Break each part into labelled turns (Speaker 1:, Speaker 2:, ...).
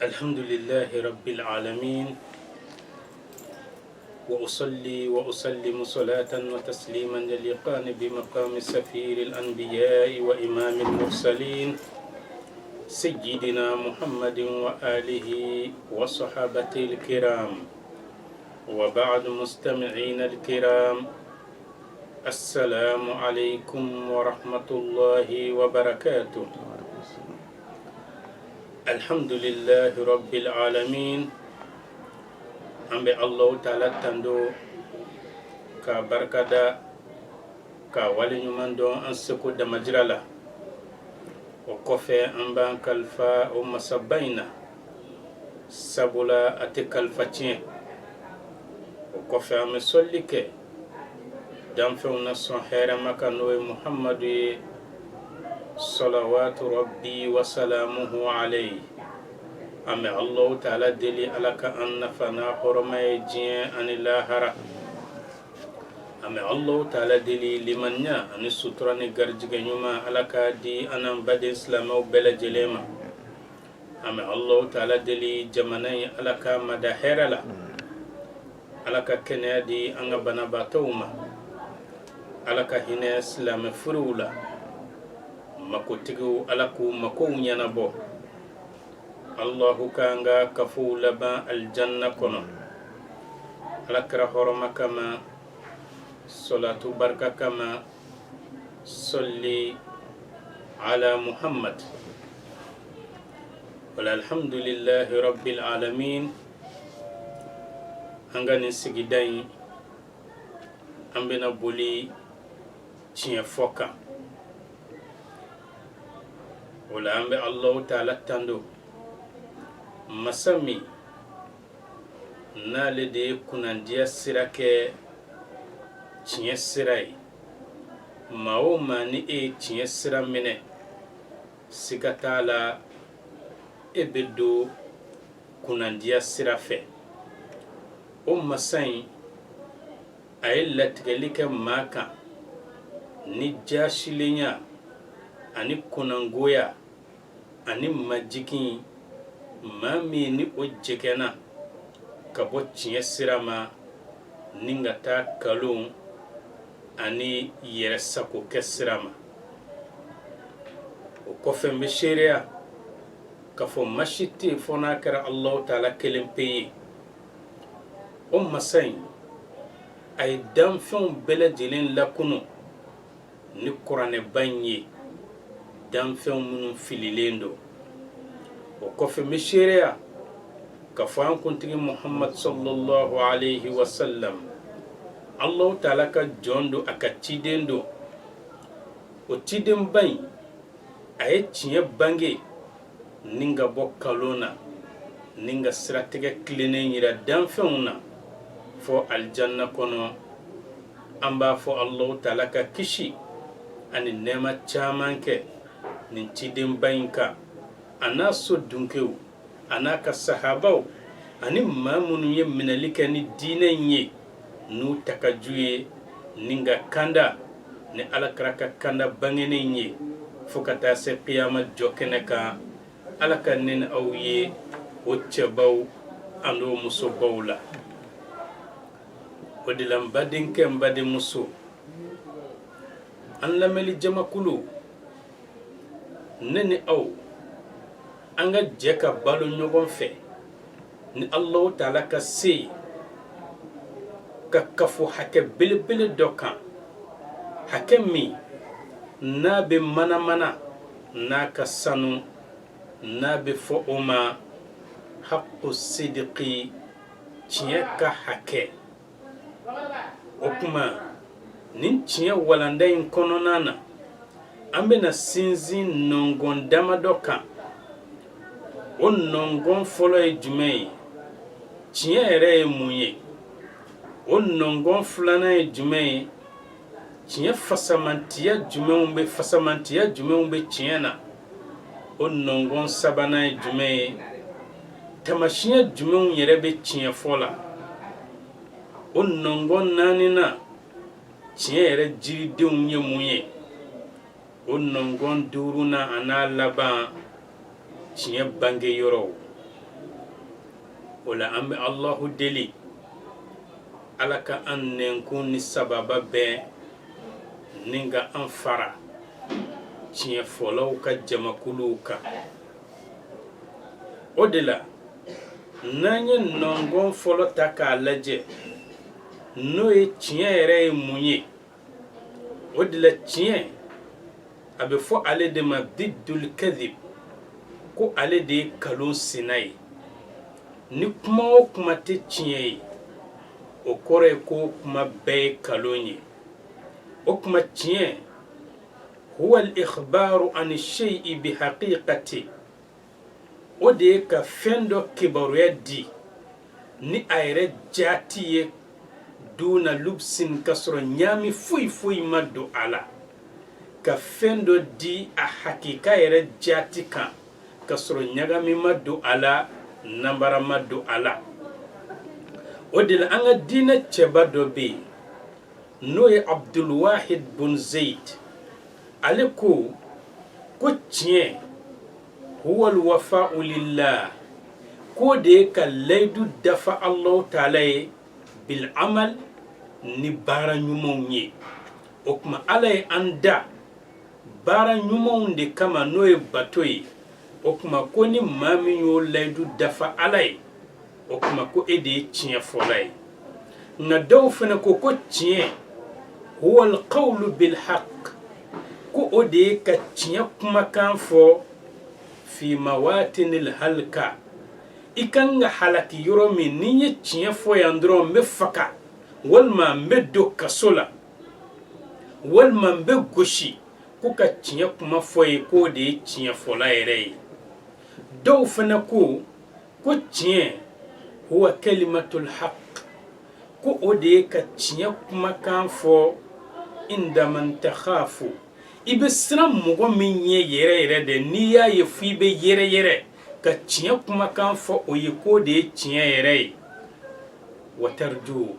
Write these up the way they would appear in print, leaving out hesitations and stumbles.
Speaker 1: الحمد لله رب العالمين وأصلي وأسلم صلاة وتسليما يليقان بمقام سفير الأنبياء وإمام المرسلين سيدنا محمد وآله وصحابته الكرام وبعد مستمعين الكرام السلام عليكم ورحمة الله وبركاته الحمد لله رب العالمين ambe Allah ta'ala tando ka barkada ka wali nyuman don an seko da majrala o kofe an ban kalfa o masabaina sabula ate kalfa tien o kofe am sollike dam fe on son hera makano Muhammadu salawatu rabbi wa salamuhu alayhi ame Allah ta'ala deli alaka anna fana hormay jien ani lahara ame Allah ta'ala deli limanya ani sutura ni garjige nyuma alaka di anam bade islamo bela jelema ame Allah ta'ala deli jamanay alaka madaherala alaka kenya di anga bana batawma alaka hine islam furula makotigu alaku makounya nabo Allahu kanga kafu laba aljanna kono alakra horoma kama salatu barka kama salli ala Muhammad wala alhamdulillahi rabbil alamin angani sigidai ambena boli tiye foka wala ambe Allah ta'ala tando masami nale de kunandiya sirake tiɲɛ sira ye maa o maa ni e tiɲɛ sira minɛ siga t'a la e bɛ don kunandiya sira fɛ o masa in a ye latigɛli kɛ maa kan ni jasilenya ani kunangoya ani majigin maa min ni o jɛgɛna ka bɔ tiɲɛ sira ma ni ka taa kalon ani yɛrɛ sago kɛ sira ma o kɔfɛ n bɛ seereya ka fɔ masi tɛ yen fɔ n'a kɛra Allahu ta'ala kelen pe ye o masa in a ye danfɛnw bɛɛ lajɛlen lakunu ni kuranɛba in ye danfɛnw minnu fililen don o kɔfɛ mi seereya ka fɔ an kuntigi Muhammad sallallahu alayhi wa sallam Allahu ta'ala ka jɔn do a ka ciden do o ciden ba in a ye tiɲɛ bange ni ka bɔ kalon na ni ka siratigɛ tilennen yira danfɛnw na fɔ aljanna kɔnɔ an b'a fɔ Allahu ta'ala ka kisi ani nɛɛma caman kɛ nin ciden ba in kan ana so dunkew ana ka sahabaw ani maa minnu ye minɛli kɛ ni diinɛ in ye n'u takaju ye ni ka kanda ni alakira ka kanda bangenen ye fo ka taa se qiyama jɔ kɛnɛ kan ala ka ne ni aw ye o cɛbaw ani o musobaw la o de la n badenkɛ n badenmuso an lamɛnli jamakulu ne ni aw an ka jɛ ka balo ɲɔgɔn fɛ ni Allahu ta'ala ka se ka kafo hakɛ belebele dɔ kan hakɛ min n'a bɛ mana n'a ka sanu n'a bɛ fɔ o ma haqqu sidqi tiɲɛ ka hakɛ o kuma nin tiɲɛ walanda in kɔnɔna na an bɛna sinsin nɔngɔn damadɔ kan o nɔngɔn fɔlɔ ye jumɛn ye tiɲɛ yɛrɛ ye mun ye o nɔngɔn filanan ye jumɛn ye tiɲɛ fasamantiya jumɛnw bɛ tiɲɛ na o nɔngɔn sabanan ye jumɛn ye tamasiɲɛ jumɛnw yɛrɛ bɛ tiɲɛ fɔ la o nɔngɔn naaninan tiɲɛ yɛrɛ jiridenw ye mun ye o nɔngɔn duurunan a n'a laban tiɲɛ bange yɔrɔw wala ambe Allahu deli alaka an nenkun ni sababa be ninga an fara tiɲɛ fɔlaw ka jamakuluw kan o de la n'an ye nɔngɔn fɔlɔ ta k'a lajɛ n'o ye tiɲɛ yɛrɛ ye mun ye o de la tiɲɛ a bɛ fɔ ale de ma diddul kadhib ko ale de ye kalon sina ye ni kuma o kuma tɛ tiɲɛ ye o kɔrɔ ye ko kuma bɛɛ ye kalon ye o kuma tiɲɛ huwa al-ikhbaru an ash-shay'i bi haqiqati o de ye ka fɛn dɔ kibaruya di ni a yɛrɛ jaati ye duna lubsin ka sɔrɔ ɲaami foyi foyi ma don a la ka fɛn dɔ di a hakika yɛrɛ jaati kan ka sɔrɔ ɲagami ma don a la nambara ma don a la o de la an ka diinɛ cɛba dɔ bɛ yen n'o ye Abdulwahid bun Zaid ale ko tiɲɛ huwa al-wafa'u lillah ko de ye ka layidu dafa Allahu taala ye bil amal ni baara ɲumanw ye o kuma ala ye an da baara ɲumanw de kama n'o ye bato ye o kuma ko ni maa min y'o layidu dafa ala ye o kuma ko e de ye tiɲɛ fɔla ye nka dɔw fana ko tiɲɛ huwa al-qawlu bil haqq ko o de ye ka tiɲɛ kumakan fɔ fi mawatinil halka i kan ka halaki yɔrɔ min ni ye tiɲɛ fɔ yan dɔrɔn n bɛ faga walima n bɛ don kaso la walima n bɛ gosi ko ka tiɲɛ kuma fɔ ye k'o de ye tiɲɛ fɔla yɛrɛ ye dɔw fana ko tiɲɛ huwa kalimatul haqq ko o de ye ka tiɲɛ kumakan fɔ inda man takhafu i bɛ siran mɔgɔ min ɲɛ yɛrɛ yɛrɛ de n'i y'a ye fo i bɛ yɛrɛ yɛrɛ ka tiɲɛ kumakan fɔ o ye k'o de ye tiɲɛ yɛrɛ ye watarju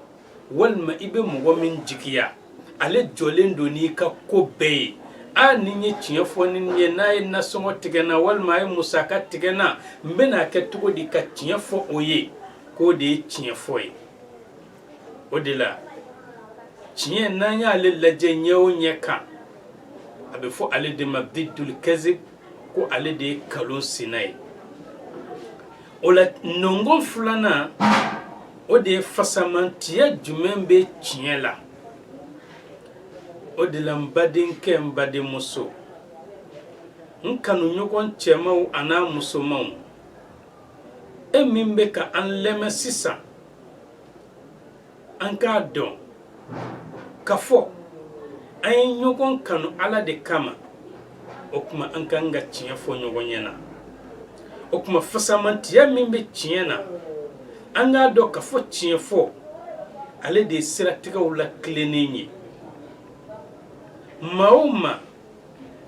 Speaker 1: walima i bɛ mɔgɔ min jigiya ale jɔlen don n'i ka ko bɛɛ ye ni ye tiɲɛ fɔ ni ye n'a ye nasɔngɔ tigɛ n na walima a ye musaka tigɛ n na n bɛna kɛ cogo di ka tiɲɛ fɔ o ye k'o de ye tiɲɛ fɔ ye o de la tiɲɛ n'an y'ale lajɛ ɲɛ o ɲɛ kan a bɛ fɔ ale de ma diddul kadhib ko ale de ye kalon sina ye o la nɔngɔn filanan o de ye fasamantiya jumɛn bɛ tiɲɛ la o de la n badenkɛ n badenmuso n kanuɲɔgɔn cɛmanw a n'a musomanw e min bɛ ka an lamɛn sisan an k'a dɔn ka fɔ an ye ɲɔgɔn kanu ala de kama o kuma an kan ka tiɲɛ fɔ ɲɔgɔn ɲɛna o kuma fasamantiya min bɛ tiɲɛ na an k'a dɔn ka fɔ tiɲɛ fɔ ale de ye siratigɛw la tilennen ye maa o maa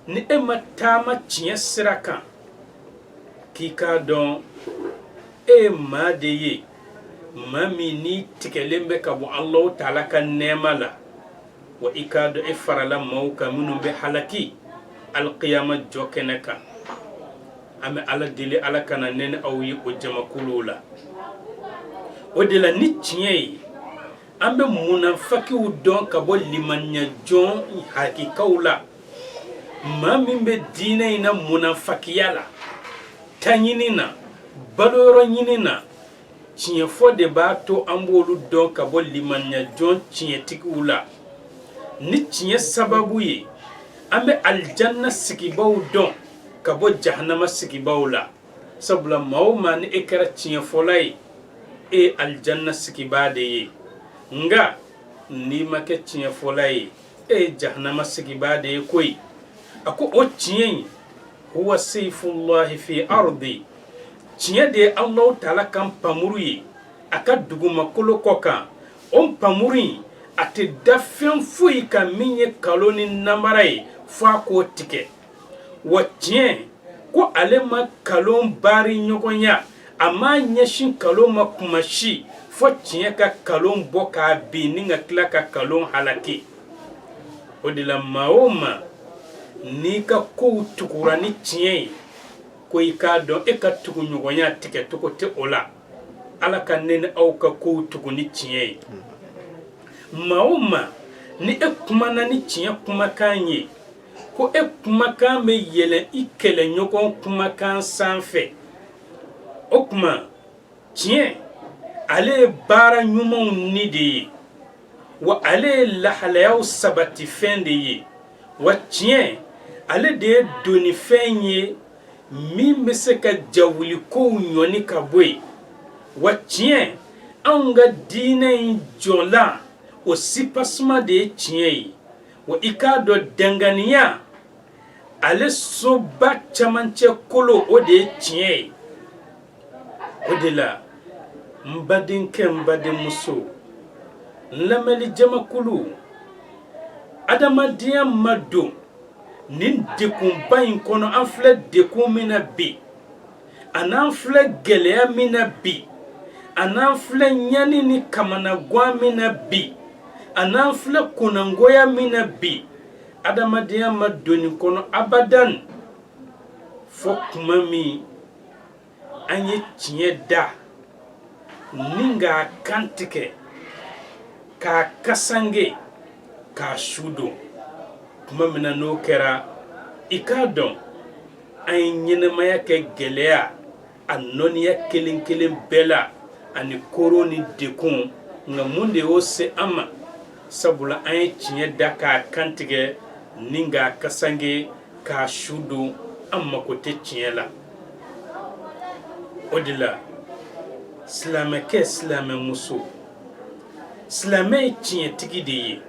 Speaker 1: ni e ma taama tiɲɛ sira kan k'i k'a dɔn e ye maa de ye maa min n'i tigɛlen bɛ ka bɔ Alahu taala ka nɛɛma la wa i k'a dɔn e farala maaw kan minnu bɛ halaki alqiyama jɔ kɛnɛ kan an bɛ ala deli ala kana nɛnɛ aw ye o jamakuluw la o de la ni tiɲɛ ye an bɛ munafakiw dɔn ka bɔ limaniya jɔn hakikaw la maa min bɛ diinɛ in na munafakiya la taɲini na baloyɔrɔ ɲini na tiɲɛ fɔ de b'a to an b'olu dɔn ka bɔ limaniya jɔn tiɲɛtigiw la ni tiɲɛ sababu ye an bɛ alijanna sigibaw dɔn ka bɔ jahanama sigibaw la sabula maa o maa ni e kɛra tiɲɛ fɔla ye e ye alijanna sigibaa de ye nga n'i ma kɛ tiɲɛ fɔla ye e ye jahanama sigibaa de ye koyi a ko o tiɲɛ in huwa sayfullahi fi ardi tiɲɛ de ye Alahu taala kan pamuru ye a ka dugumakolo kɔ kan o pamuru in a tɛ da fɛn foyi kan min ye kalon ni namara ye fo a k'o tigɛ wa tiɲɛ ko ale ma kalon baari ɲɔgɔnya a ma ɲɛsin kalon ma kuma si fo tiɲɛ ka kalon bɔ k'a bin ni ka tila ka kalon halaki o de la maa o maa n'i ka kow tugura ni tiɲɛ ye ko i k'a dɔn e ka tuguɲɔgɔnya tigɛ cogo tɛ o la ala ka ne ni aw ka kow tugu ni tiɲɛ ye maa o maa ni e kumana ni tiɲɛ kumakan ye ko e kumakan bɛ yɛlɛn i kɛlɛɲɔgɔn kumakan sanfɛ o kuma tiɲɛ ale ye baara ɲumanw ni de ye wa ale ye lahalayaw sabati fɛn de ye wa tiɲɛ ale de ye donifɛn ye min bɛ se ka jawulikow ɲɔni ka bɔ yen wa tiɲɛ anw ka diinɛ in jɔlan o sipasima de ye tiɲɛ ye wa i k'a dɔn danganiya ale soba camancɛ kolo o de ye tiɲɛ ye o de la n badenkɛ n badenmuso n lamɛnni jamakulu adamadenya ma don nin dekunba in kɔnɔ an filɛ dekun min na bi a n'an filɛ gɛlɛya min na bi a n'an filɛ ɲani ni kamanagan min na bi a n'an filɛ kunangoya min na bi adamadenya ma don nin kɔnɔ abadan fɔ kuma min an ye tiɲɛ da ni k'a kantigɛ k'a kasange k'a su don kuma min na n'o kɛra i k'a dɔn an ye ɲɛnɛmaya kɛ gɛlɛya a nɔniya kelen kelen bɛɛ la ani koro ni dekun nka mun de y'o se an ma sabula an ye tiɲɛ da k'a kantigɛ ni k'a kasange k'a su don an mako tɛ tiɲɛ la o de la silamɛkɛ silamɛmuso silamɛ ye tiɲɛtigi de ye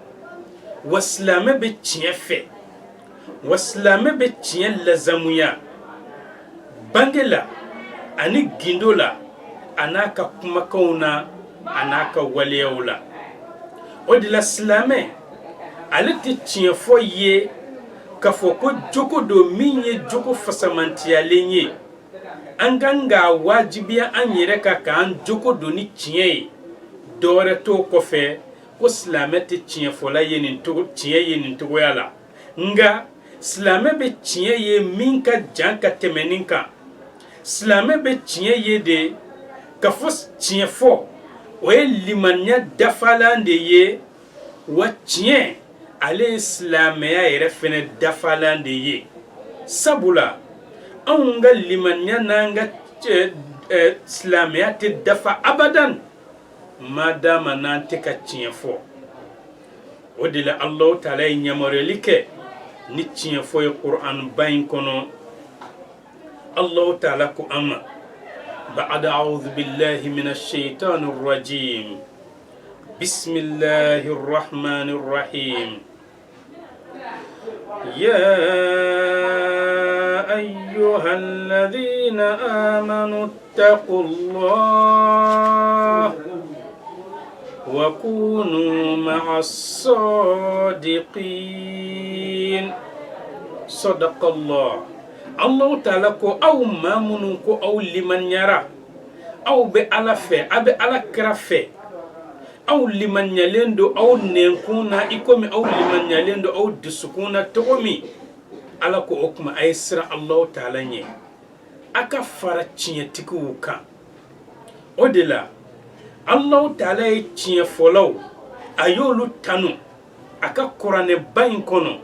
Speaker 1: wa silamɛ bɛ tiɲɛ fɛ wa silamɛ bɛ tiɲɛ lazamuya bange la ani gindo la a n'a ka kumakanw na a n'a ka waleyaw la o de la silamɛ ale tɛ tiɲɛ fɔ ye k'a fɔ ko jogo do min ye jogo fasamantiyalen ye an kan k'a wajibiya an yɛrɛ ka k'an jogo do ni tiɲɛ ye dɔwɛrɛ t'o kɔfɛ ko silamɛ tɛ tiɲɛ fɔla ye nin togoya la nga silamɛ bɛ tiɲɛ ye min ka jan ka tɛmɛ nin kan silamɛ bɛ tiɲɛ ye de ka fɔ tiɲɛ fɔ o ye limaniya dafalan de ye wa tiɲɛ ale ye silamɛya yɛrɛ fɛnɛ dafalan de ye sabula anw ka limaniya n'an ka silamɛya tɛ dafa abadan madama n'an tɛ ka tiɲɛ fɔ o de la Alahu Taala ye yamaruyali kɛ ni tiɲɛ fɔ ye Qur'an ba in kɔnɔ Alahu Taala ko an ma ba'da a'udhu billahi minash shaitanir rajim bismillahir rahmanir rahim يا أيها الذين آمنوا اتقوا الله وكونوا مع الصادقين صدق الله الله تعالى كو أو ما منكو أو لمن يرى أو بألفة أو بألكرفة أو لمن يلندو أو نكونا إكومي أو لمن يلندو أو دسكونا تومي على كو أكما أيسر الله تعالى ني أكا فراتشي تكوكا أودلا الله تعالى يتشي فولو أيولو تانو أكا قرآن باين كونو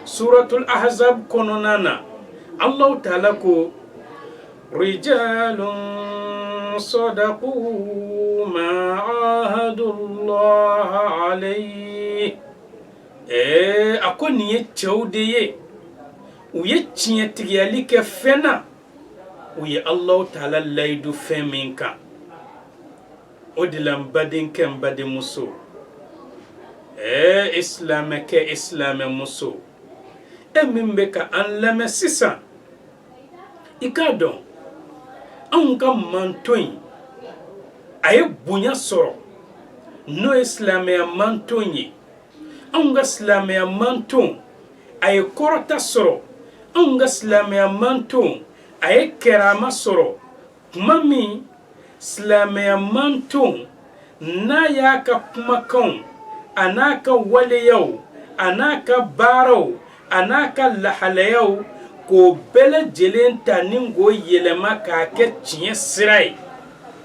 Speaker 1: سورة الأحزاب كونو نانا الله تعالى كو رجال صدقوا ما عاهدوا الله عليه أكون يتشودي ويتشي تغياليك فنا وي الله تعالى لا يدو فمينك odilam badin kem badin muso islamake islame muso mimbe ka an lame sisan ikadon an ka mantoin aye bunya soro no islame mantoin an ga islame manton aye korota soro an ga islame manton aye kerama soro mami silamɛya manton n'a y'a ka kumakanw a n'a ka waleyaw a n'a ka baaraw a n'a ka lahalayaw k'o bɛɛ lajɛlen ta ni k'o yɛlɛma k'a kɛ tiɲɛ sira ye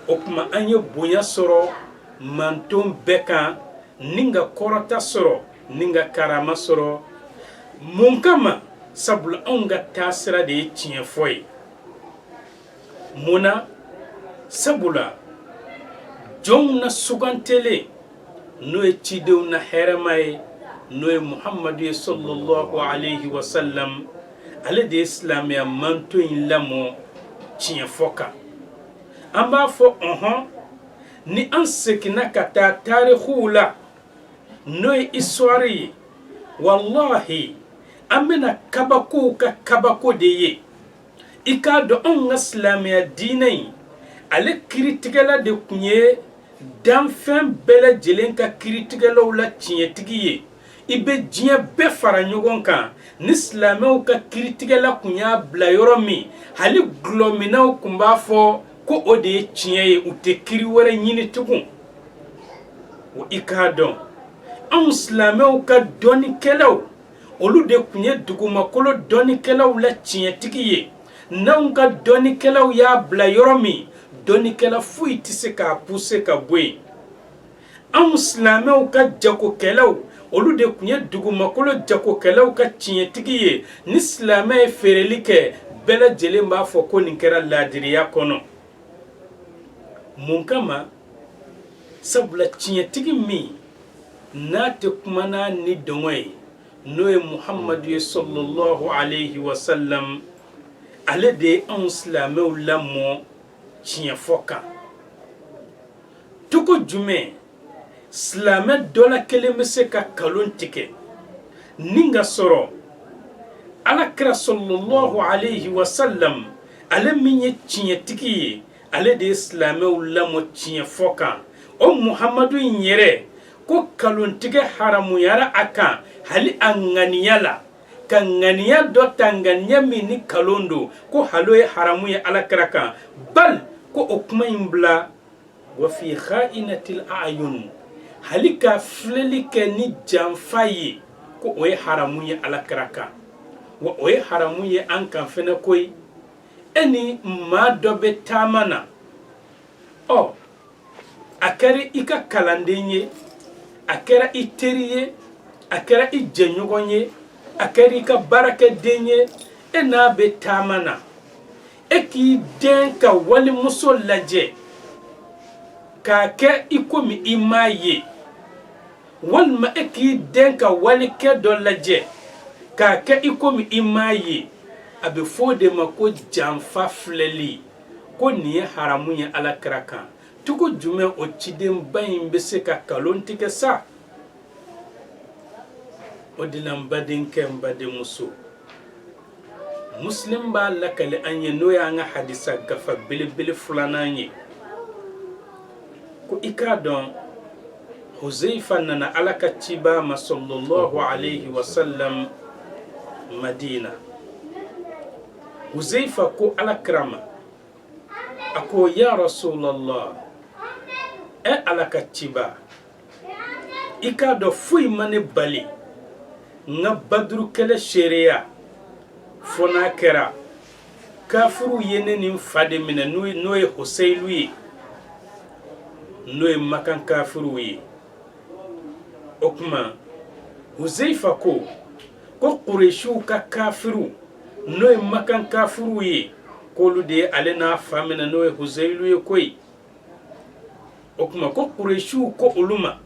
Speaker 1: o kuma an ye bonya sɔrɔ manton bɛɛ kan ni ka kɔrɔta sɔrɔ ni ka karama sɔrɔ mun kama sabula anw ka taasira de ye tiɲɛ fɔ ye mun na sabula jɔnw na sugantele n'o ye cidenw na hɛrɛma ye n'o ye Muhamadu ye sallallahu alayhi wa sallam ale de ye silamɛya manto in lamɔ tiɲɛ fɔ kan an b'a fɔ ni an seginna ka taa taarikhw la n'o ye histoire ye wallahi an bɛna kabakow ka kabako de ye i k'a dɔn anw ka silamɛya diinɛ in ale kiritigɛla de tun ye danfɛn bɛɛ lajɛlen ka kiritigɛlaw la tiɲɛtigi ye i bɛ diɲɛ bɛɛ fara ɲɔgɔn kan ni silamɛw ka kiritigɛla tun y'a bila yɔrɔ min hali gulɔminaw tun b'a fɔ ko o de ye tiɲɛ ye u tɛ kiri wɛrɛ ɲini tugun wa i k'a dɔn anw silamɛw ka dɔnnikɛlaw olu de tun ye dugumakolo dɔnnikɛlaw la tiɲɛtigi ye n'anw ka dɔnnikɛlaw y'a bila yɔrɔ min dɔnnikɛla foyi tɛ se k'a pousser ka bɔ yen anw silamɛw ka jagokɛlaw olu de tun ye dugumakolo jagokɛlaw ka tiɲɛtigi ye ni silamɛ ye feereli kɛ bɛɛ lajɛlen b'a fɔ ko nin kɛra laadiriya kɔnɔ mun kama sabula tiɲɛtigi min n'a tɛ kuma n'a ni dɔngɔ ye n'o ye Muhamadu ye sallallahu alayhi wa sallam ale de ye anw silamɛw lamɔ tiɲɛ fɔ kan cogo jumɛn silamɛ dɔ la kelen bɛ se ka kalon tigɛ ni ka sɔrɔ alakira sallallahu alayhi wa sallam ale min ye tiɲɛtigi ye ale de ye silamɛw lamɔ tiɲɛ fɔ kan o Muhamadu in yɛrɛ ko kalontigɛ haramuyara a kan hali a ŋaniya la ka ŋaniya dɔ ta ŋaniya min ni kalon don ko halo ye haramu ye alakira kan bal ko o kuma in bila wa fi kha'inatil a'yun hali ka filɛli kɛ ni janfa ye ko o ye haramu ye alakira kan wa o ye haramu ye an kan fɛnɛ koyi e ni maa dɔ bɛ taama na a kɛra i ka kalanden ye a kɛra i teri ye a kɛra i jɛɲɔgɔn ye a kɛra i ka baarakɛden ye e n'a bɛ taama na e k'i den ka walimuso lajɛ k'a kɛ i komi i m'a ye walima e k'i den ka walikɛ dɔ lajɛ k'a kɛ i komi i m'a ye a bɛ fɔ o de ma ko janfa filɛli ko nin ye haramu ye alakira kan cogo jumɛn o cidenba in bɛ se ka kalon tigɛ sa o de la n badenkɛ n badenmuso muslim b'a lakale an ye n'o y'an ka hadisa gafa belebele filanan ye ko i k'a dɔn Huzaifa nana ala ka ciba ma sallallahu alayhi wa sallam Madina Huzaifa ko alakira ma a ko ya Rasulallah ala ka ciba i k'a dɔn foyi ma ne bali n ka baduru kɛlɛ seereya fo n'a kɛra kafiru ye ne ni n fa de minɛ n'o ye Husaylu ye n'o ye Makan kafiru ye o kuma Huzaifa ko Qurayshiw ka kafiru n'o ye Makan kafiru ye k'olu de ye ale n'a fa minɛ n'o ye Husaylu ye koyi o kuma ko Qurayshiw ko olu ma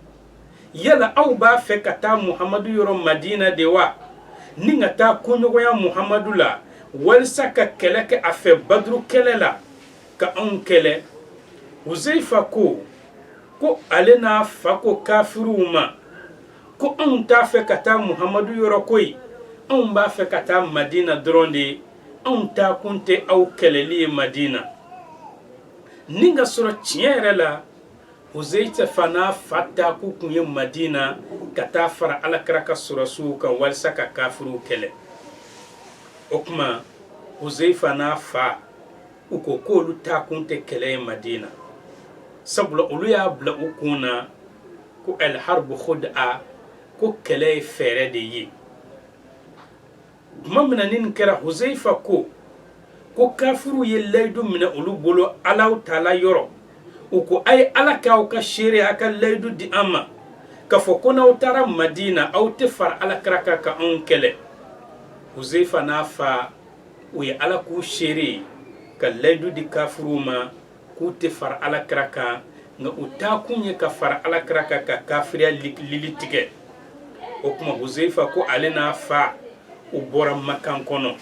Speaker 1: yala aw b'a fɛ ka taa Muhamadu yɔrɔ Madina de wa ni ka taa koɲɔgɔnya Muhamadu la walisa ka kɛlɛ kɛ a fɛ Baduru kɛlɛ la ka anw kɛlɛ Huzaifa ko ale n'a fa ko kafiruw ma ko anw t'a fɛ ka taa Muhamadu yɔrɔ koyi anw b'a fɛ ka taa Madina dɔrɔn de anw taa kun tɛ aw kɛlɛli ye Madina ni ka sɔrɔ tiɲɛ yɛrɛ la Huzaifa n'a fa taa ku kun ye Madina ka taa fara alakira ka sɔrɔsiw kan walisa ka kafiruw kɛlɛ o kuma Huzaifa n'a fa u ko k'olu taa kun tɛ kɛlɛ ye Madina sabula olu y'a bila u kun na ko al-harbu khud'a ko kɛlɛ ye fɛɛrɛ de ye tuma min na ni nin kɛra Huzaifa ko kafiruw ye layidu minɛ olu bolo Alahu Taala yɔrɔ uko ay alaka o ka shere aka laydu di amma ka fokona utara Madina au tefar alakraka ka onkele Huzaifa nafa uye alaku shere ka laydu di kafiruma ku tefar alakraka nga utakunye ka far alakraka ka kafiriya lilitige okuma Huzaifa ko alena fa ubora makan kono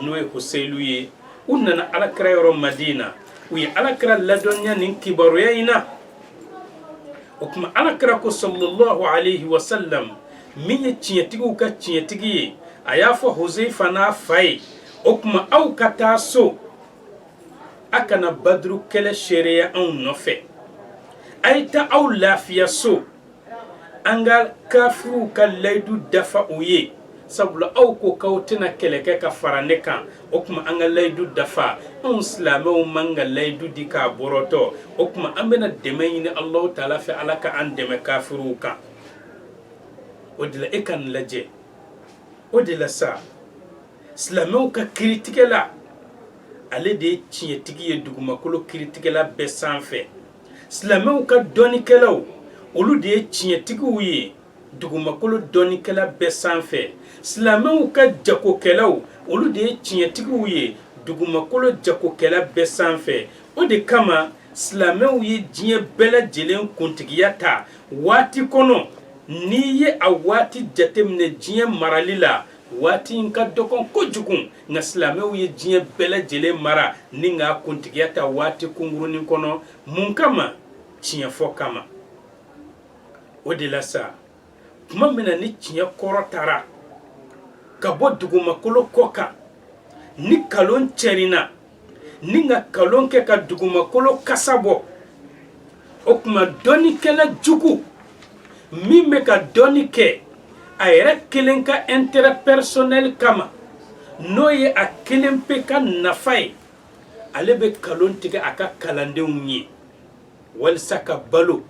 Speaker 1: noe Husailu ye unana alakra yoro Madina uye alakra ladonya nin kibaru yaina okuma alakra ko sallallahu alayhi wa sallam minye tinyetigu ka tinyetigi ayafa Huzaifa na fay okuma au kataso akana badru kele shereya on nofe aita au lafiya so anga kafiru ka laydu dafa uye sabula au ko kawtina keleke ka farane kan okuma anga laydu dafa on islamo manga laydu dika boroto okuma amena demayni Allah taala fi alaka an deme kafiru kan odila ekan laje odila sa islamo ka critique la ale de tietigi ye duguma kolo critique la besanfe islamo ka donikelaw olu de tietigi uye duguma kolo donikela besanfe islamo ka jakokelaw olu de tietigi uye duguma kolo jakokela besanfe o de kama islamo ye diɲɛ bɛɛ lajɛlen kuntigiya ta waati kɔnɔ ni ye a waati jateminɛ diɲɛ marali la waati in ka dɔgɔn kojugu nka silamɛw ye diɲɛ bɛɛ lajɛlen mara ni nka kuntigiya ta waati kunkurunin kɔnɔ mun kama tiɲɛ fɔ kama o de la sa tuma min na ni tiɲɛ kɔrɔ taara ka bɔ dugumakolo kɔ kan ni kalon cɛrinna ni nka kalon kɛ ka dugumakolo kasa bɔ o tuma dɔnnikɛla jugu min bɛ ka dɔnni kɛ a yɛrɛ kelen ka intérêt personnel kama n'o ye a kelen pe ka nafa ye ale bɛ kalon tigɛ a ka kalandenw ye walisa ka balo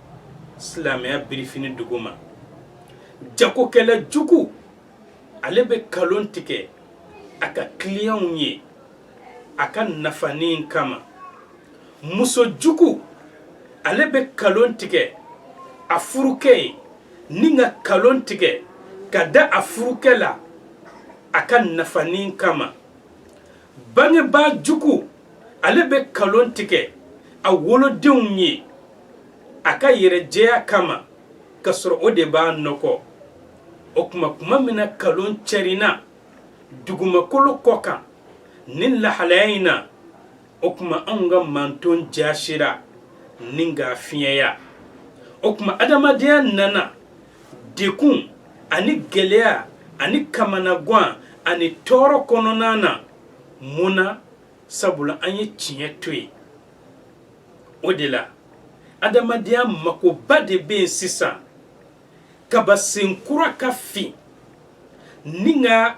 Speaker 1: silamɛya birifini duguma jagokɛla jugu ale bɛ kalon tigɛ a ka clients ye a ka nafanin kama muso jugu ale bɛ kalon tigɛ a furukɛ ye ni nka kalon tigɛ ka da a furukɛ la a ka nafanin kama bangebaa jugu ale bɛ kalon tigɛ a wolodenw ye a ka yɛrɛjɛya kama ka sɔrɔ o de b'a nɔkɔ o kuma min na kalon cɛrinna dugumakolo kɔ kan ni lahalaya in na o kuma anw ka manton jasira ni nka fiɲɛya o kuma adamadenya nana dekun ani gɛlɛya ani kamanagan ani tɔɔrɔ kɔnɔna na muna sabula an ye tiɲɛ to yen o de la adamadenya makoba de bɛ yen sisan kabasen kura ka fin ni nka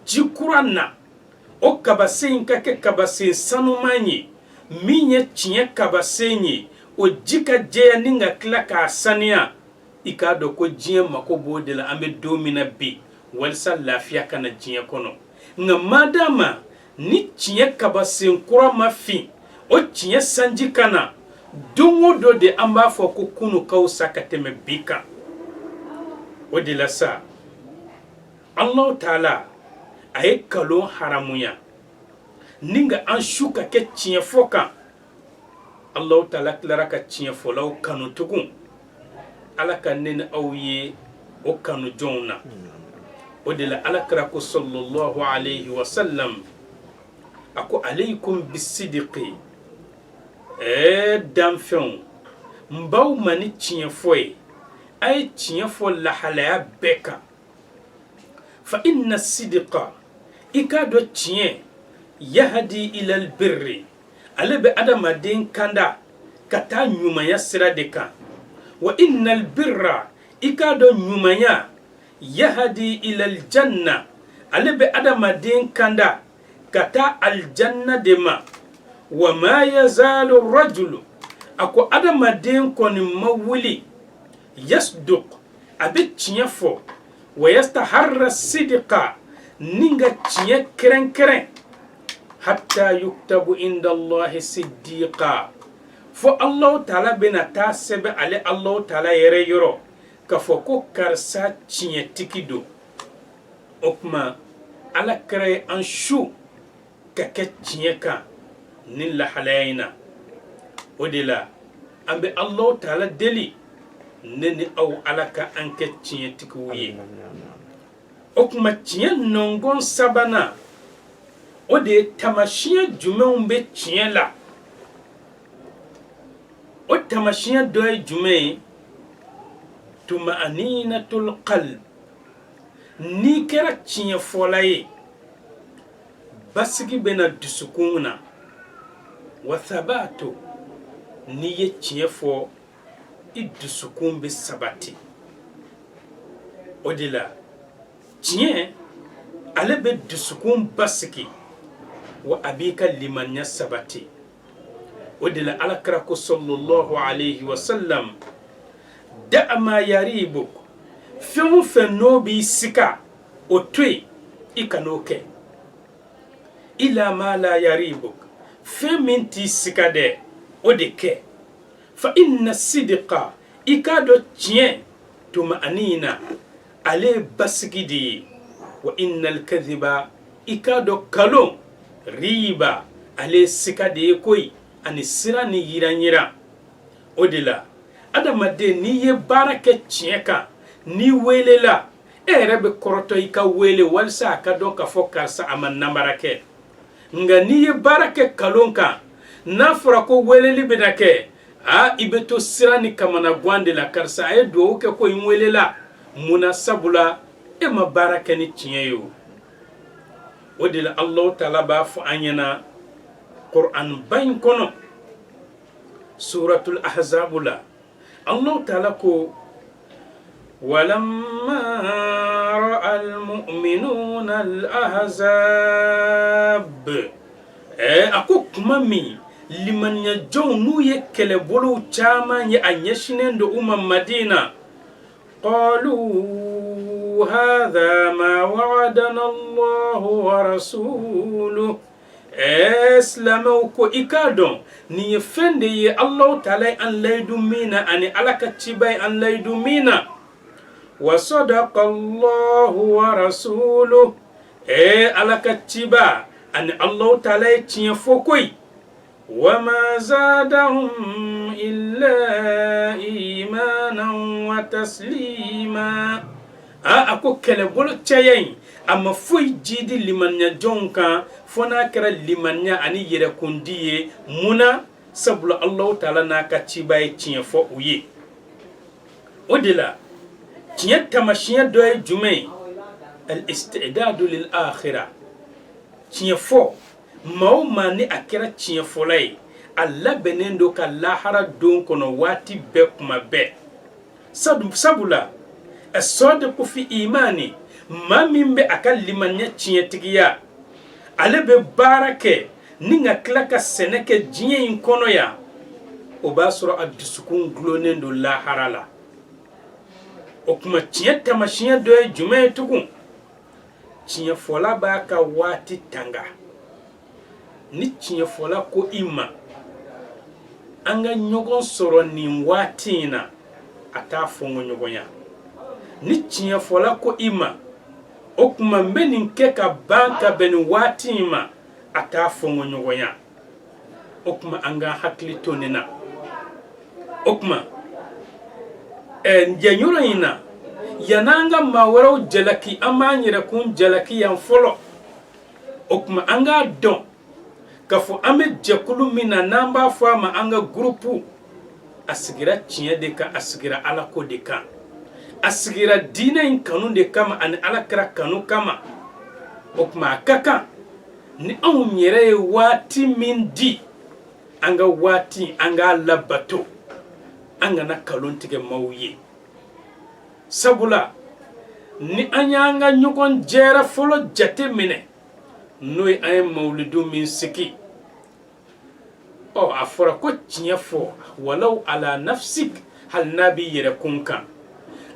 Speaker 1: ji kura na o kabasen ka kɛ kabasen sanuman ye min ye tiɲɛ kabasen ye o ji ka jɛya ni ka tila k'a saniya i k'a dɔn ko diɲɛ mako b'o de la an bɛ don min na bi walisa lafiya kana diɲɛ kɔnɔ nka madama ni tiɲɛ kabasen kura ma fin o tiɲɛ sanji kana don o don de an b'a fɔ ko kunu ka wusa ka tɛmɛ bi kan o de la sa Allah taala a ye kalon haramuya ni nka an su ka kɛ tiɲɛ fɔ kan Allah taala tilara ka tiɲɛ fɔlaw kanu tugun ala ka ne ni aw ye o kanu jɔnw na o de la alakira ko sallallahu alayhi wa sallam a ko alaykum bisidiki danfɛnw n b'aw ma ni tiɲɛ fɔ ye a ye tiɲɛ fɔ lahalaya bɛɛ kan fa inna sidika i k'a dɔn tiɲɛ yahadi ilal birri ale bɛ adamaden kanda ka taa ɲumanya sira de kan wa innal birra i k'a dɔn ɲumanya yahadi ilal janna ale bɛ adamaden kanda ka taa aljanna de ma wa ma yazalu rajulu a ko adamaden kɔni ma wuli yasduq a bɛ tiɲɛ fɔ wa yastaharra sidqa ni ka tiɲɛ kɛrɛnkɛrɛn hatta yuktabu inda Allahi siddiqa fo Allah taala bena ta sebe ale Allah taala yere yoro ka fo ko karsa tiɲɛ tigi do o kuma ala kɛra an su ka kɛ tiɲɛ kan ni lahalaya in na o de la an bɛ Allah taala deli ne ni aw ala ka an kɛ tiɲɛ tigiw ye o kuma tiɲɛ nɔngɔn sabanan o de ye tamasiyɛn jumɛnw bɛ tiɲɛ la o tamasiyɛn dɔ ye jumɛn ye tuma'aninatul qalb n'i kɛra tiɲɛ fɔla ye basigi bɛna dusukun na wa thabatu n'i ye tiɲɛ fɔ i dusukun bɛ sabati o de la tiɲɛ ale bɛ dusukun basigi wa a b'i ka limaniya sabati o de la alakira ko sallallahu alayhi wa sallam da'a ma yaribuk fɛn o fɛn n'o b'i sika o to yen i kan'o kɛ ila ma la yaribuk fɛn min t'i sika dɛ o de kɛ fa inna sidqa i k'a dɔn tiɲɛ tuma'anina ale ye basigi de ye wa innal kadhiba i k'a dɔn kalon riba ale sika de ye koyi ani sira ni yiranyira o de la adamaden n'i ye baara kɛ tiɲɛ kan n'i welela e yɛrɛ bɛ kɔrɔtɔ i ka wele walisa a ka dɔn k'a fɔ karisa a ma namara kɛ nka n'i ye baara kɛ kalon kan n'a fɔra ko weleli bɛna kɛ i bɛ to sira ni kamana gan de la karisa a ye dugawu kɛ ko n welela munna sabula e ma baara kɛ ni tiɲɛ ye o de la Allah taala b'a fɔ an ɲɛna Qur'an ba in kɔnɔ suratul ahzab la Allah taala ko walamma ra'a almu'minuna alahzab a ko kuma min limaniya jɔnw n'u ye kɛlɛbolow caman ye a ɲɛsinen do u ma Madina qalu hadha ma wa'adana Allahu wa rasuluhu silamɛw ko i k'a dɔn nin ye fɛn de ye Allah taala ye an layidu min na ani ala ka ciba ye an layidu min na wa sadaqa Allahu wa rasuluhu ala ka ciba ani Allah taala ye tiɲɛ fɔ koyi wa ma zadahum illa imanan wa taslima a ko kɛlɛbolo caya in a ma foyi jidi limaniya jɔnw kan fo n'a kɛra limaniya ani yɛrɛkundi ye munna sabula Allah taala n'a ka ciba ye tiɲɛ fɔ u ye o de la tiɲɛ tamasiyɛn dɔ ye jumɛn ye al-istidadu lil akhira tiɲɛ fɔ maa o maa ni a kɛra tiɲɛ fɔla ye a labɛnnen do ka lahara don kɔnɔ waati bɛɛ kuma bɛɛ sabula as-sadiqu fi imani maa min bɛ a ka limaniya tiɲɛtigiya ale bɛ baara kɛ ni ka tila ka sɛnɛ kɛ diɲɛ in kɔnɔ yan o b'a sɔrɔ a dusukun gulonnen do lahara la o kuma tiɲɛ tamasiyɛn dɔ ye jumɛn ye tugun tiɲɛ fɔla b'a ka waati tanga ni tiɲɛ fɔla ko i ma an ka ɲɔgɔn sɔrɔ nin waati in na a t'a fɔngɔ ɲɔgɔnya ni tiɲɛ fɔla ko i ma o kuma n bɛ nin kɛ ka ban ka bɛn nin waati in ma a t'a fɔngɔ ɲɔgɔnya o kuma an ka hakili to nin na o kuma jɛnyɔrɔ in na yan'an ka maa wɛrɛw jalaki an b'an yɛrɛkun jalaki yan fɔlɔ o kuma an k'a dɔn k'a fɔ an bɛ jɛkulu min na n'an b'a fɔ a ma an ka gurupu a sigira tiɲɛ de kan a sigira ala ko de kan a sigira diinɛ in kanu de kama ani alakira kanu kama o kuma a ka kan ni anw yɛrɛ ye waati min di an ka waati an k'a labato an kana kalon tigɛ maaw ye sabula ni an y'an ka ɲɔgɔn jɛra fɔlɔ jate minɛ n'o ye an ye mawulidu min sigi a fɔra ko tiɲɛ fɔ walaw ala nafsik hali n'a b'i yɛrɛkun kan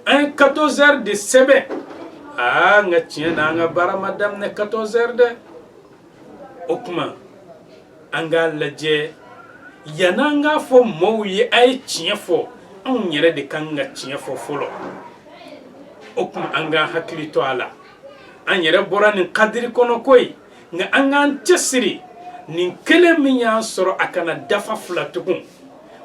Speaker 1: an ye 14 heures de sɛbɛn nka tiɲɛ na an ka baara ma daminɛ 14 heures dɛ o kuma an k'a lajɛ yananga fo mawye ay tiɲɛ fɔ anw yɛrɛ de kan ka tiɲɛ fɔ fɔlɔ o kuma an ka hakili to a la an yɛrɛ bɔra nin kadiri kɔnɔ koyi nka an k'an cɛsiri nin kelen min y'an sɔrɔ a kana dafa fila tugun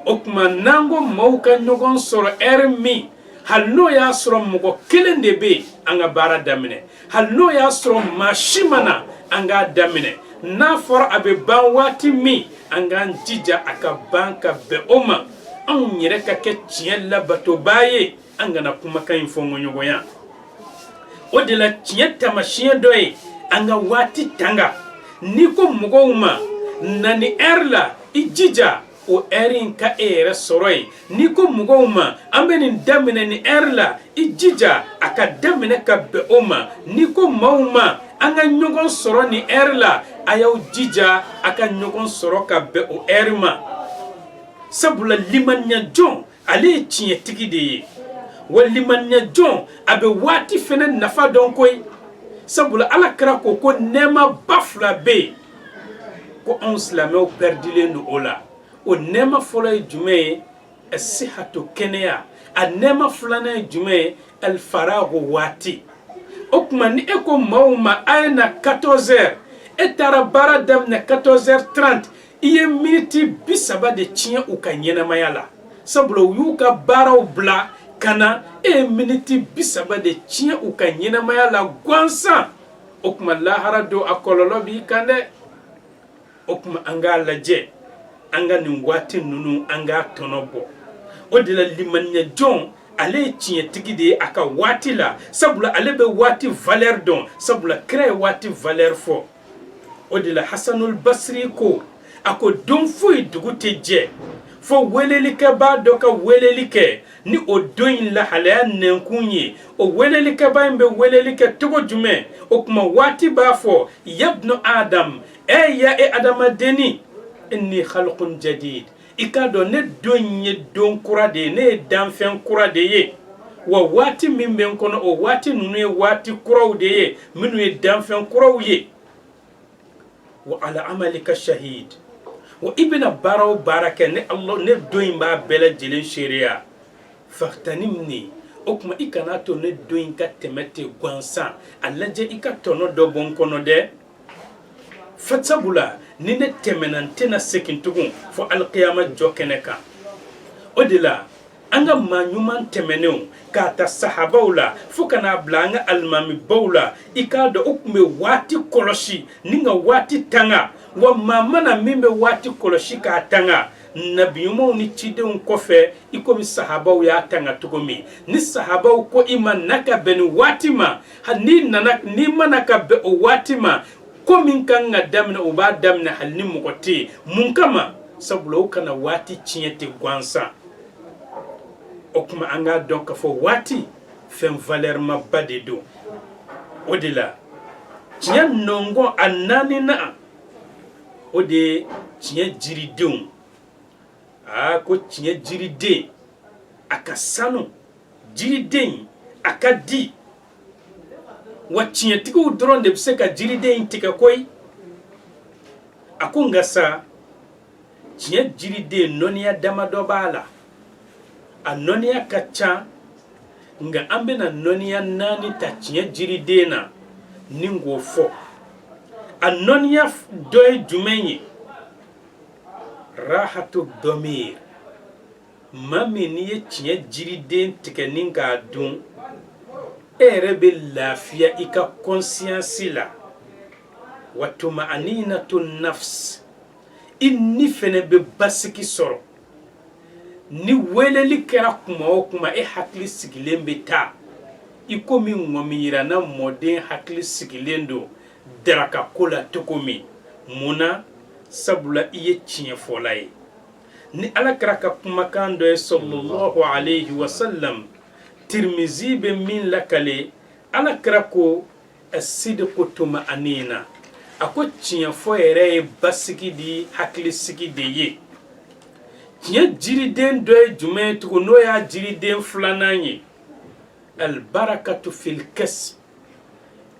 Speaker 1: o kuma n'an ko maaw ka ɲɔgɔn sɔrɔ ɛri min hali n'o y'a sɔrɔ mɔgɔ kelen de bɛ yen an ka baara daminɛ hali n'o y'a sɔrɔ maa si ma na an k'a daminɛ n'a fɔra a bɛ ban waati min an k'an jija a ka ban ka bɛn o ma anw yɛrɛ ka kɛ tiɲɛ labatobaa ye an kana kumakan in fɔ ɲɔgɔnya o de la tiɲɛ taamasiyɛn dɔ ye an ka waati tanga n'i ko mɔgɔw ma na ni ɛri la i jija o ɛri in ka e yɛrɛ sɔrɔ ye n'i ko mɔgɔw ma an bɛ nin daminɛ ni ɛri la i jija a ka daminɛ ka bɛn o ma n'i ko maaw ma an ka ɲɔgɔn sɔrɔ ni ɛri la a y'aw jija a ka ɲɔgɔn sɔrɔ ka bɛn o ɛri ma sabula limaniya jɔn ale ye tiɲɛtigi de ye wa limaniya jɔn a bɛ waati fɛnɛ nafa dɔn koyi sabula alakira ko ko nɛɛma ba fila bɛ yen ko anw silamɛw pɛridilen don o la o nɛɛma fɔlɔ ye jumɛn ye asihato kɛnɛya a nɛɛma filanan ye jumɛn ye alifarago waati o tuma ni e ko maaw ma a ye na 14h e taara baara daminɛ 14h30 i ye miniti 30 de tiɲɛ u ka ɲɛnamaya la sabula u y'u ka baaraw bila ka na e ye miniti 30 de tiɲɛ u ka ɲɛnamaya la gansan o tuma lahara don a kɔlɔlɔ b'i kan dɛ o tuma an k'a lajɛ an ka nin waati ninnu an k'a tɔnɔ bɔ o de la limaniya jɔn ale ye tiɲɛtigi de ye a ka waati la sabula ale bɛ waati valeur dɔn sabula kira ye waati valeur fɔ o de la hasanul basri ko a ko don foyi dugu tɛ jɛ fo welelikɛbaa dɔ ka weleli kɛ ni o don in lahalaya nɛnkun ye o welelikɛbaa in bɛ weleli kɛ cogo jumɛn o kuma waati b'a fɔ yabnu adam ya e adamadenni inni khalqun jadid i k'a dɔn ne don in ye don kura de ye ne ye danfɛn kura de ye wa waati min bɛ n kɔnɔ o waati ninnu ye waati kuraw de ye minnu ye danfɛn kuraw ye wa ala amalika shahid wa i bɛna baara o baara kɛ ne Allah ne don in b'a bɛɛ lajɛlen seereya faghtanimni o kuma i kana to ne don in ka tɛmɛ ten gansan a lajɛ i ka tɔnɔ dɔ bɔ n kɔnɔ dɛ sabula ni ne tɛmɛna n tɛna segin tugun fo alqiyama jɔ kɛnɛ kan o de la an ka maa ɲuman tɛmɛnenw k'a ta sahabaw la fo kana bila an ka alimamibaw la i k'a dɔn o tun bɛ waati kɔlɔsi ni ka waati tanga wa maa mana min bɛ waati kɔlɔsi k'a tanga nabiyumanw ni cidenw kɔfɛ i komi sahabaw y'a tanga cogo min ni sahabaw ko i ma na ka bɛn ni waati ma n'i mana ka bɛn o waati ma ko min kan ka daminɛ o b'a daminɛ hali ni mɔgɔ tɛ yen mun kama sabula o kana waati tiɲɛ ten gansan o kuma an k'a dɔn k'a fɔ waati fɛn valeur ma ba de don o de la tiɲɛ nɔngɔn a naaninan o de ye tiɲɛ jiridenw ko tiɲɛ jiriden a ka sanu jiriden a ka di wa tiɲɛtigiw dɔrɔn de bɛ se ka jiriden in tigɛ koyi a ko nka sa tiɲɛ jiriden nɔniya damadɔ b'a la a nɔniya ka ca nka an bɛna nɔniya 4 ta tiɲɛ jiriden na ni k'o fɔ a nɔniya dɔ ye jumɛn ye rahatu dɔmir maa min n'i ye tiɲɛ jiriden tigɛ ni k'a dun e yɛrɛ bɛ lafiya i ka conscience la wa tuma'aninatu nafs i ni fɛnɛ bɛ basigi sɔrɔ ni weleli kɛra kuma o kuma e hakili sigilen bɛ taa i komi ŋɔmi yirana mɔden hakili sigilen don daraka ko la cogo min munna sabula i ye tiɲɛ fɔla ye ni alakira ka kumakan dɔ ye sallallahu alayhi wa sallam Tirmizi be min lakale alakira ko as-sidqu tuma'anina a ko tiɲɛ fɔ yɛrɛ ye basigi di hakili sigi de ye tiɲɛ jiriden dɔ ye jumɛn ye tugun n'o y'a jiriden filanan ye albarakatu fil kasb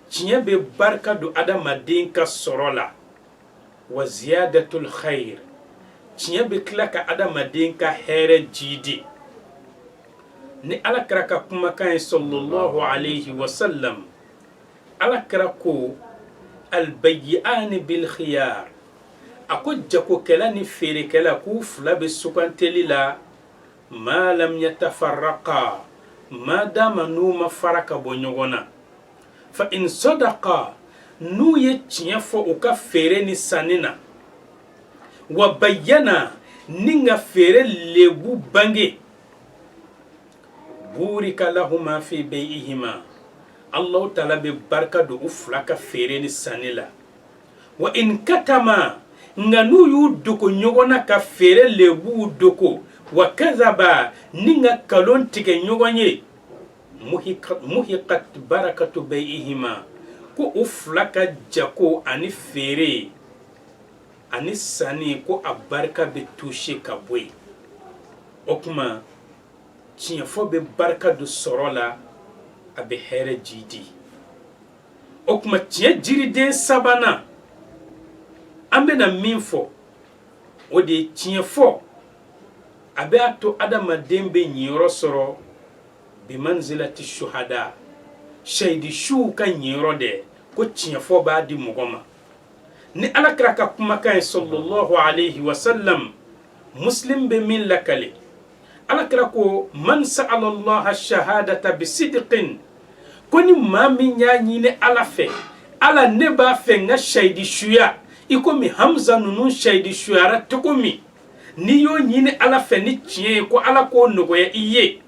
Speaker 1: tiɲɛ bɛ barika don adamaden ka sɔrɔ la wa ziyadatul khair tiɲɛ bɛ tila ka adamaden ka hɛrɛ jiidi ni alakira ka kumakan ye sallallahu alayhi wa sallam. alakira ko albayyani bil khiyar, a ko jagokɛla ni feerekɛla k'u fila bɛ suganteli la ma lam yatafarraqa, ma dama n'u ma fara ka bɔ ɲɔgɔn na. fa in sadaqa, n'u ye tiɲɛ fɔ u ka feere ni sanni na, wa bayyana ni nga feere lebu bange, burika lahuma fi bay'ihima, Allahu ta'ala bɛ barika don u fila ka feere ni sanni la. wa in katama, nga n'u y'u dogo ɲɔgɔn na ka feere lebu dogo, wa kadhaba ni nga kalon tigɛ ɲɔgɔn ye, muhiqat barakatu bay'ihima, ko u fila ka jako ani feere ani sanni ko a barika bɛ touché ka bɔ yen. o kuma tiɲɛfɔ bɛ barika don sɔrɔ la, a bɛ hɛrɛ jiidi. o kuma tiɲɛ jiriden sabanan an bɛna min fɔ, o de ye tiɲɛfɔ a bɛ a to adamaden bɛ ɲiyɔrɔ sɔrɔ bimanzilati shuhada, shahidisuw ka ɲiyɔrɔ dɛ, ko tiɲɛfɔ b'a di mɔgɔ ma. ni alakira ka kumakan ye sallallahu alayhi wa sallam, muslim bɛ min lakale, alakira ko man sa'ala allaha shahadata bisidqin, ko ni maa min y'a ɲini ala fɛ, ala ne b'a fɛ n ka shahidisuya i komi Hamza ninnu shahidisuyara cogo min, n'i y'o ɲini ala fɛ ni tiɲɛ ye ko ala k'o nɔgɔya i ye,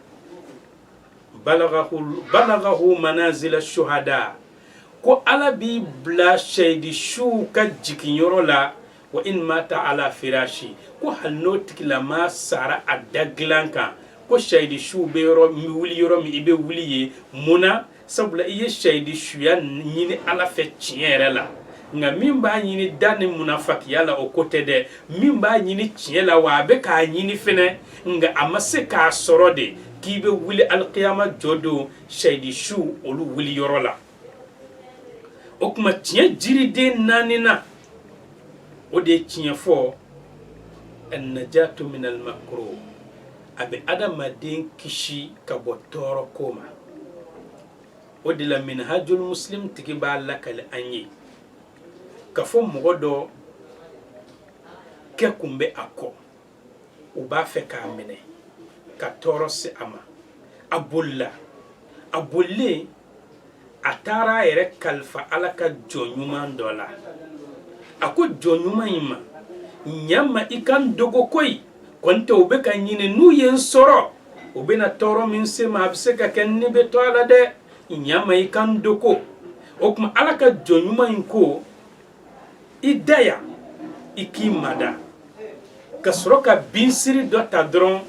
Speaker 1: balagahu manazila shuhada, ko ala b'i bila shahidisuw ka jiginyɔrɔ la, wa in mata ala firashi, ko hali n'o tigilama sara a da dilan kan, ko shahidisuw bɛ wuli yɔrɔ min i bɛ wuli ye, munna sabula i ye shahidisuya ɲini ala fɛ tiɲɛ yɛrɛ la. nga min b'a ɲini da ni munafakiya la o ko tɛ dɛ, min b'a ɲini tiɲɛ la wa a bɛ k'a ɲini fɛnɛ, nga a ma se k'a sɔrɔ de k'i bɛ wuli alikiyama jɔ don shahidisuw olu wuli yɔrɔ la. o kuma tiɲɛ jiriden naaninan, o de ye tiɲɛ fɔ an-najatu min al-makruh, a bɛ adamaden kisi ka bɔ tɔɔrɔ ko ma. o de la minhajul muslim tigi b'a lakale an ye ka fɔ mɔgɔ dɔ kɛ kun bɛ a kɔ, u b'a fɛ k'a minɛ ka tɔɔrɔ se a ma, a bolila, a bolilen a taara a yɛrɛ kalifa ala ka jɔn ɲuman dɔ la. a ko jɔn ɲuman in ma, ɲama i ka n dogo koyi, kɔni tɛ u bɛ ka ɲini n'u ye n sɔrɔ u bɛna tɔɔrɔ min se ma, a bɛ se ka kɛ ni bɛ to a la dɛ, ɲama i ka n dogo. o kuma ala ka jɔn ɲuman in ko i da yan i k'i mada, ka sɔrɔ ka binsiri dɔ ta dɔrɔn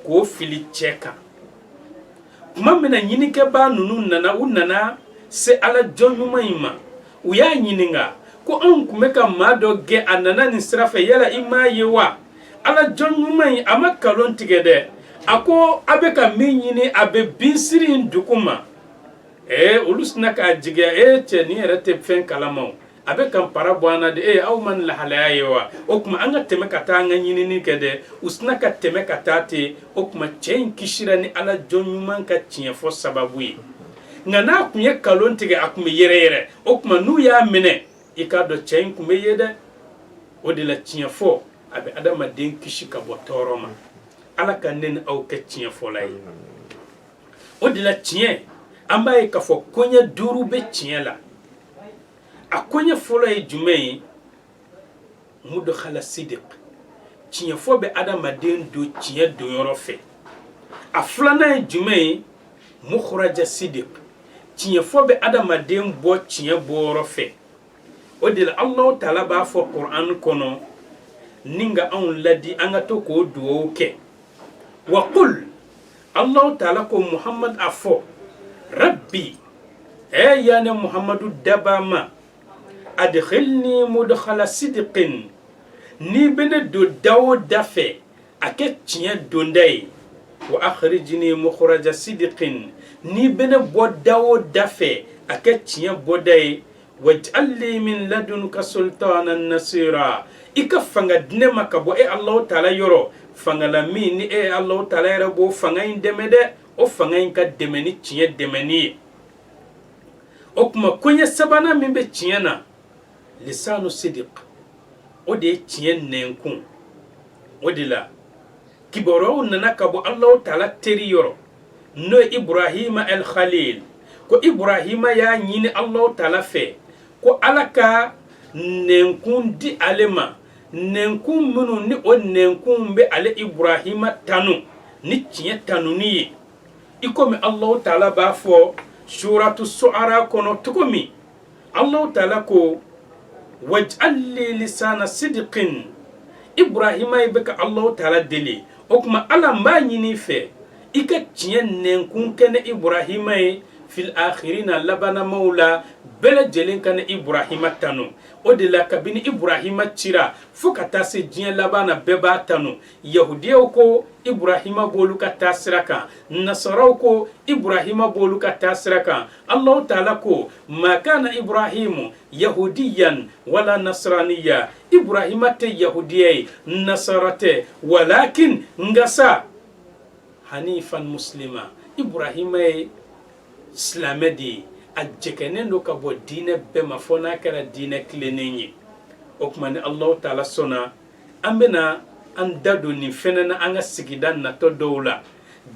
Speaker 1: k'o fili cɛ kan. tuma min na ɲinikɛbaa ninnu nana, u nana se ala jɔn ɲuman in ma, u y'a ɲininka ko anw tun bɛ ka maa dɔ gɛn, a nana nin sira fɛ, yala i m'a ye wa? ala jɔn ɲuman in a ma kalon tigɛ dɛ, a ko a bɛ ka min ɲini a bɛ binsiri in dugu ma. olu sina k'a jigiya, cɛ nin yɛrɛ tɛ fɛn kalama o, a bɛ ka para bɔ an na de, aw ma nin lahalaya ye wa? o kuma an ka tɛmɛ ka taa an ka ɲinini kɛ dɛ, u sina ka tɛmɛ ka taa ten. o kuma cɛ in kisira ni ala jɔn ɲuman ka tiɲɛ fɔ sababu ye. nga n'a tun ye kalon tigɛ a tun bɛ yɛrɛ, o kuma n'u y'a minɛ i k'a dɔn cɛ in tun bɛ ye dɛ. o de la tiɲɛ fɔ a bɛ adamaden kisi ka bɔ tɔɔrɔ ma. ala ka ne ni aw kɛ tiɲɛ fɔla ye. o de la tiɲɛ, an b'a ye k'a fɔ koɲɛ 5 bɛ tiɲɛ la. a koɲɛ fɔlɔ ye jumɛn ye? mudkhala sidiq, tiɲɛ fɔ bɛ adamaden don tiɲɛ donyɔrɔ fɛ. a filanan ye jumɛn ye? mukhraja sidiq, tiɲɛ fɔ bɛ adamaden bɔ tiɲɛ bɔyɔrɔ fɛ. o de la Allahu Ta'ala b'a fɔ Qur'an kɔnɔ, ni ka anw ladi an ka to k'o duwawu kɛ. wa qul, Allahu Ta'ala ko Muhammad a fɔ, rabbi, yani Muhammadu dabama, adkhilni mudkhala sidqin, ni bene do dawo dafe a kɛ tiɲɛ donda ye, wa akhrijni mukhraja sidqin, ni bene bɔ dawo dafe a kɛ tiɲɛ bɔda ye, waj'al li min ladunka sultanan nasira, ika fanga dine makabo Allah Ta'ala yoro fanga la min ni Allah Ta'ala yara bo fanga in demede o fanga in ka demeni tiye demeni o kuma konya sabana min be tiye na lisanu sidiq o de tiye nenkun o de la kiboro nana kabo Allah Ta'ala teri yoro no Ibrahima el Khalil ko Ibrahima ya nyini Allah Ta'ala fe ko alaka nenkun di alema nenkun munu ni o nenkun be ale Ibrahima tanu ni tiye tanu ni ikomi Allah Ta'ala ba fo suratu su'ara kono tukomi Allah Ta'ala ko waj'al li lisana sidqin Ibrahima ibeka Allah Ta'ala deli okuma ala mba nyini fe ika tiye nenkun kene Ibrahima fil akhirina labana maula bele jelen kan Ibrahima tanu o de la kabini Ibrahima tira fukata se diɲɛ labana beba tanu yahudiyaw ko Ibrahima bolu ka tasiraka nasaraw ko Ibrahima bolu ka tasiraka Allah Ta'ala ko ma kana Ibrahimu yahudiyan wala nasraniya Ibrahima te yahudiyai nasarate walakin ngasa hanifan muslima Ibrahima islamedi ajekenen do kabo dine be mafona kala dine klenenyi okmane Allah Ta'ala sona ambena andado ni fenena anga sigidan na to dowla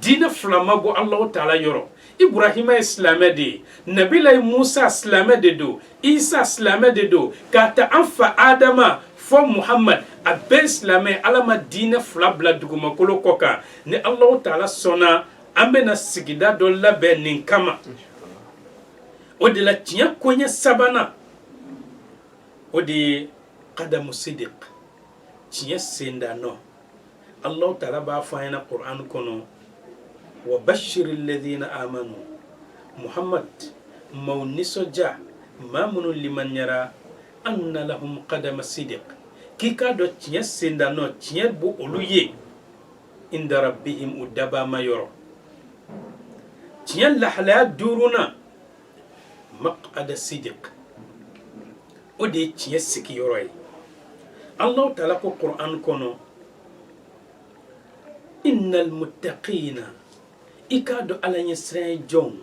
Speaker 1: dine flama bo Allah Ta'ala yoro Ibrahima islamedi nabila Musa islamedi do Isa islamedi do kata anfa Adama fo Muhammad abe islamé alama dine flabla duguma kolo koka ni Allah Ta'ala sona ambena sigida do labe nin kama o de la tiya konya sabana o de qadamu sidiq tiya sendano Allah Ta'ala ba fa yana Qur'an kono wa bashiril ladhina amanu Muhammad mauniso ja mamunu liman yara anna lahum qadama sidiq kika do tiya sendano tiya bu oluye inda rabbihim udaba mayoro tiya lahala duruna maq'ada sidiq o de tiya siki yoroy Allah Ta'ala ko Qur'an kono innal muttaqina ikado ala yasra jon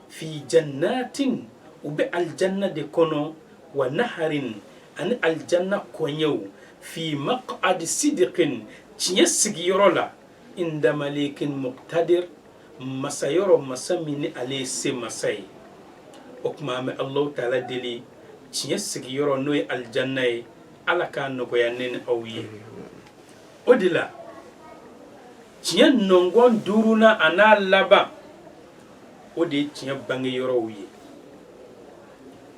Speaker 1: fi jannatin ube aljanna de kono wa naharin an aljanna konyew fi maq'ad sidiqin tiya siki yorola inda malikin muqtadir masayoro masamini ale se masay okuma me Allah Ta'ala deli tiya sigi yoro noy aljanna ala ka no ko yanen awiye odila tiya nongon duruna ana laba odi tiya bangi yoro wiye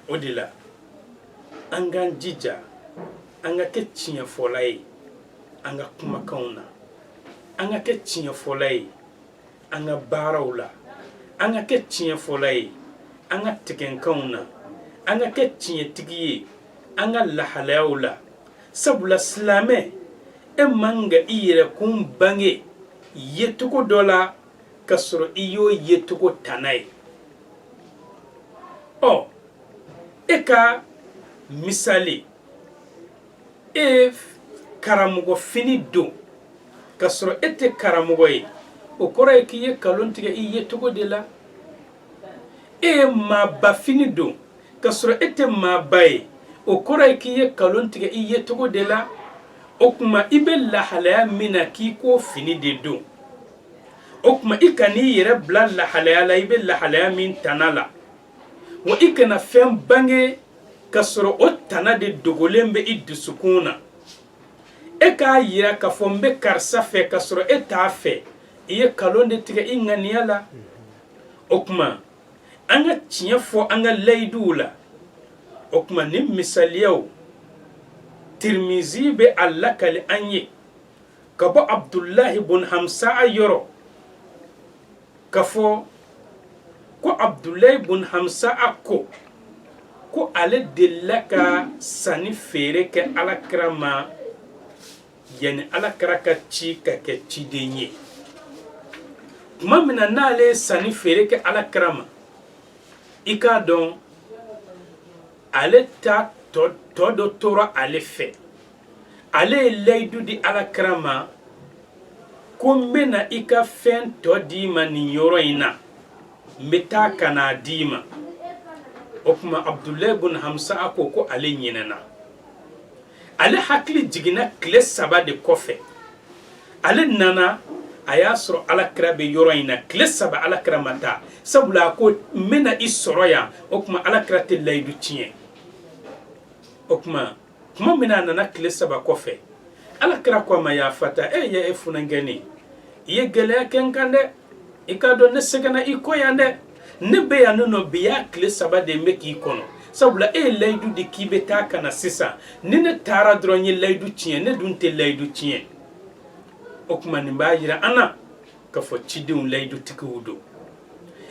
Speaker 1: odila angan jija anga ke tiya folay anga kuma kauna anga ke tiya folay anga barawla anga ke tiya folay anga tiken kauna anga ke tiye tigiye anga lahalawla sabula slame e manga ire kum bange yetuko dola kasro iyo yetuko tanay o eka misali e karamugo fini do kasro ete karamugo e o kore kiye kalontige yetuko de la e ma ba fini do kasro ete ma bay o kora kiye kalontige iye togo de la okuma ibe la halaya mina ki ko fini de do okuma ikani yere bla la halaya la ibe la halaya min tanala wa ikana fem bange kasro o tanade dogolembe idusukuna eka yira ka fombe karsa fe kasro eta fe iye kalonde tige inganiala okuma anga tiya fo anga laydula okuma nim misaliyaw Tirmizi be Allah kali anye kabo Abdullah ibn Hamsa ayoro kafo ko Abdullah ibn Hamsa akko ko ale delaka sani fere ke alakrama yani alakraka ci ka ke ci denye kuma mina nale sani fere ke alakrama ika don ale ta todo tora ale fe ale laydu di alakrama ko mbena ika fen to dima ni yoro ina meta kana dima okuma Abdullah ibn Hamsa ako ko ale nyinana ale hakli jigina kle saba de kofe ale nana ayasro alakra be yoro ina kle saba alakra mata sabula ko mena isoroya okuma alakra te laydu tien okuma kuma mina nana kle saba kofe alakra ko ma ya fata ya efuna ngani ye gele kenkande ikado ne segana ikoyande ne be ya no biya kle saba de meki kono sabula laydu de kibeta kana sisa ne tara dronye laydu tien ne dunte laydu tien okuma ni bayira ana ka fo chidun laydu tikudo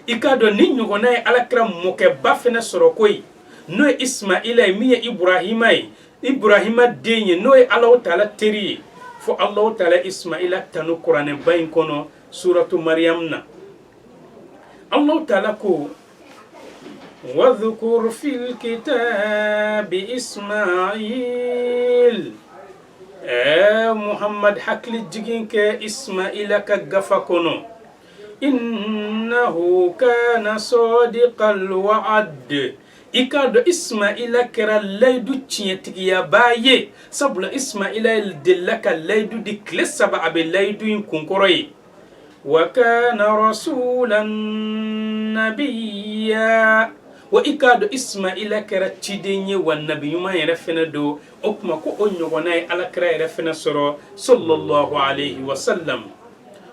Speaker 1: ikado ni nyugona alakra moke bafene sorokoi no Ismaila miye Ibrahima denye no Allah Ta'ala teri fo Allah Ta'ala Ismaila tanu Qur'an bayin kono suratu Maryam na Allah Ta'ala ko wadhkur fil kitabi Ismail Muhammad hakli jiginke Ismaila ka gafa kono innahu kana sadiqal wa'd ikado Ismaila kera laydu tiya baye sabula Ismaila dillaka laydu di klesaba abe laydu in kunkoroyi wa kana rasulan nabiyya wa ikado Ismaila kera tidenye wa nabiyuma yerefena do okuma ko onyogona ala kera yerefena soro sallallahu alayhi wa sallam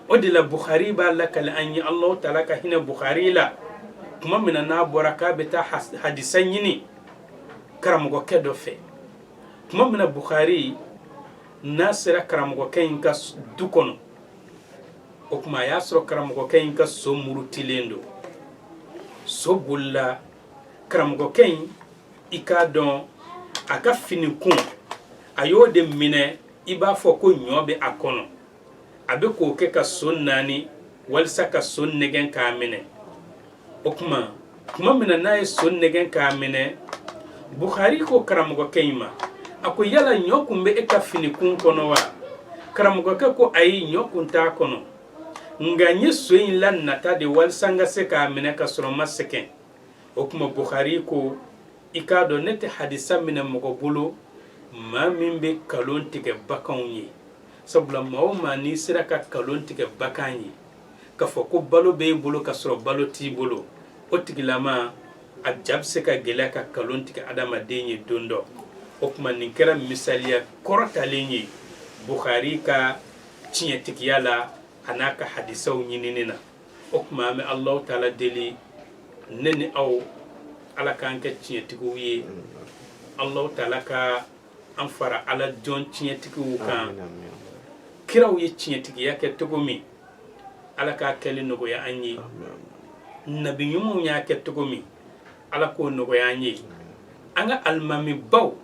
Speaker 1: odila Bukhari ba lakal anyi Allah Ta'ala ka hina Bukhari la kuma mina na boraka beta hadisan yini karamugo kedo fe kuma mina Bukhari nasira karamugo kayin ka dukono okuma yasro karamugo kayin ka so murutilendo so bulla karamugo kayin ikadon aka finikun ayode mine iba foko nyobe akono abe ko ke ka sonnani walsa ka sonnegen ka mine okuma kuma mina nayi sonnegen ka mine Bukhari ko karamugo kayma ako yala nyokumbe e ka finikun kono wa karamugo ke ko ayi nyokunta kono nganye soyin lan nata de walsanga se ka mine ka soro maseken okuma Bukhari ko ikado nete hadisa mine mogo bulu ma mimbe kalon tike bakanyi sabula mauma ni sira ka kalon tike bakanyi ka foko balo be bulu ka soro balo ti bulu otigilama ajab se ka gela ka kalon tike adama denye dondo okuma ninkera misalia korota lenye Bukhari ka tiye tike yala anaka hadisa unyinina okuma me Allah Ta'ala deli neni au ala kanke tiye tike uye Allah Ta'ala ka anfara ala jon tiye tike ukan kiraw ye tiye tike yake togomi ala ka kele nogo ya anyi nabi yumu nya ke togomi ala ko nogo ya anyi anga almami baw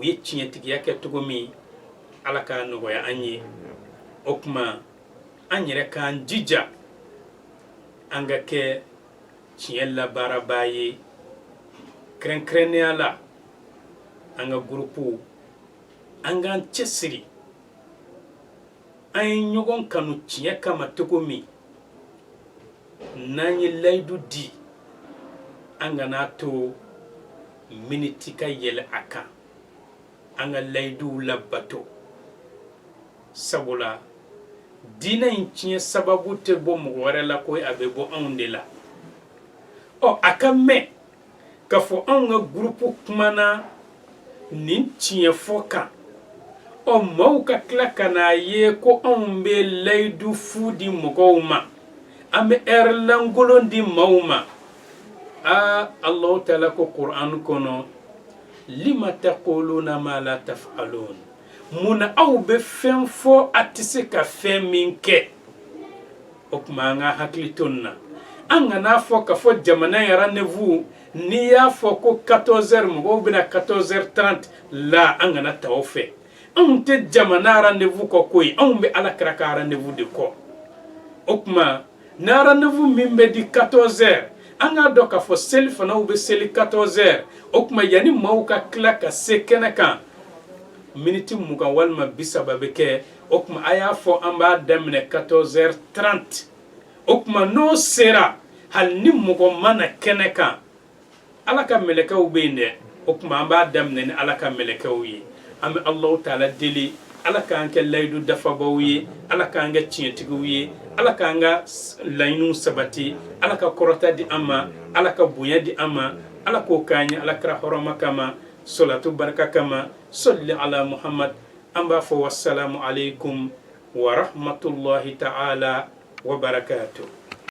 Speaker 1: ye tiye tike yake togomi ala ka nogo ya anyi okuma anyere kan jija anga ke tiye la barabaye kren ala anga grupu anga chesiri ay nyogon kanu tiye kama togomi nanyi laydu di anga na to miniti ka yele aka anga laydu labato sabula dina intiye sababu te bo mware la koy abe bo ondela o aka me ka fo anga grupu kumana nintiye foka o mauka klaka na ye ko ombe laydu fudi mugoma ame erlangolon di mauma Allah Ta'ala ko Qur'an kono lima taquluna ma la taf'alun muna aw be fen fo atise ka fen minke okuma nga haklitonna anga na fo ka fo jamana ya rendez-vous ni ya fo ko 14h mo bina 14h30 la anga na tawfe on te jamana rendez-vous ko koy on be ala kraka rendez-vous de ko okuma na rendez-vous mimbe di 14h anga doka fo self na ube seli 14h okuma yani mauka klaka sekena kan miniti mugan walma bisaba bɛ kɛ o kuma a y'a fɔ an b'a daminɛ 14h30 o kuma n'o sera hali ni mɔgɔ mana kɛnɛ kan ala ka mɛlɛkɛw bɛ yen dɛ o kuma an b'a daminɛ ni ala ka mɛlɛkɛw ye an bɛ Allahu taala deli ala k'an kɛ layidu dafabaw ye ala k'an kɛ tiɲɛtigiw ye ala k'an ka laɲiniw sabati ala ka kɔrɔta di an ma ala ka bonya di an ma ala k'o k'an ye ala kira hɔrɔma kama salatu barika kama salli ala Muhammad an b'a fɔ wassalamu alaikum wa rahmatullahi ta'ala wa barakatuh.